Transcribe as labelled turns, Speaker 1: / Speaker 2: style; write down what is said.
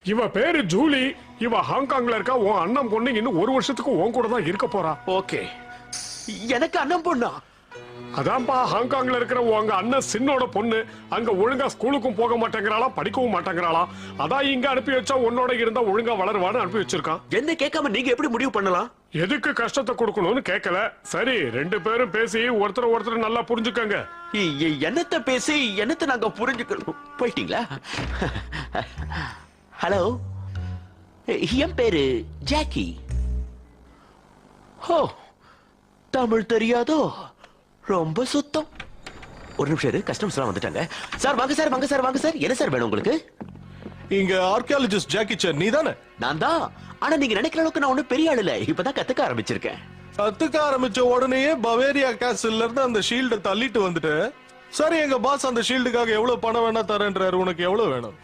Speaker 1: இவ பேரு ஜூலி. இவ ஹாங்காங்ல இருக்கா. உன் அண்ணன் பொண்ணு இன்னும் ஒரு வருஷத்துக்கு உன் கூட தான் இருக்க போறா.
Speaker 2: ஓகே. எனக்கு அண்ணன் பொண்ணா?
Speaker 1: அதான்பா, ஹாங்காங்ல இருக்கிற உங்க அண்ணன் சின்னோட பொண்ணு. அங்க ஒழுங்கா ஸ்கூலுக்கும் போக மாட்டேங்கிறாளா, படிக்கவும் மாட்டேங்கிறாளா. அதான் இங்க அனுப்பி வச்சா உன்னோட இருந்தா ஒழுங்கா வளருவான்னு அனுப்பி வச்சிருக்கான்.
Speaker 2: என்ன கேட்காம நீங்க எப்படி முடிவு பண்ணலாம்?
Speaker 1: எதுக்கு கஷ்டத்தை கொடுக்கணும்னு கேட்கல. சரி, ரெண்டு பேரும் பேசி ஒருத்தர் நல்லா புரிஞ்சுக்கங்க.
Speaker 2: என்னத்த பேசி என்னத்த நாங்க புரிஞ்சுக்கணும். போயிட்டீங்களா? ஹலோ, என் பேரு ஜாக்கி. ஹோ, தமிழ் தெரியாதோ? ரொம்ப சுத்தம். ஒரு நிமிஷம், கஸ்டமர்ஸ் எல்லாம் வந்துட்டாங்க. சார் வாங்க சார், வாங்க சார், வாங்க சார். என்ன சார் வேணும் உங்களுக்கு?
Speaker 3: இங்க ஆர்கியாலஜிஸ்ட் ஜாக்கி சார் நீ தானே?
Speaker 2: நான் தான். ஆனா நீங்க நினைக்கிற அளவுக்கு நான் ஒண்ணும் பெரிய ஆள் இல்ல. இப்பதான் கத்துக்க ஆரம்பிச்சிருக்கேன்.
Speaker 3: கத்துக்க ஆரம்பிச்ச உடனேயே பவேரியா கேசல்ல இருந்து அந்த ஷீல்ட தள்ளிட்டு வந்துட்டு, சரி எங்க பாஸ் அந்த ஷீல்டுக்காக எவ்வளவு பணம் வேணா தரேன்றாரு, உனக்கு எவ்வளவு வேணும்?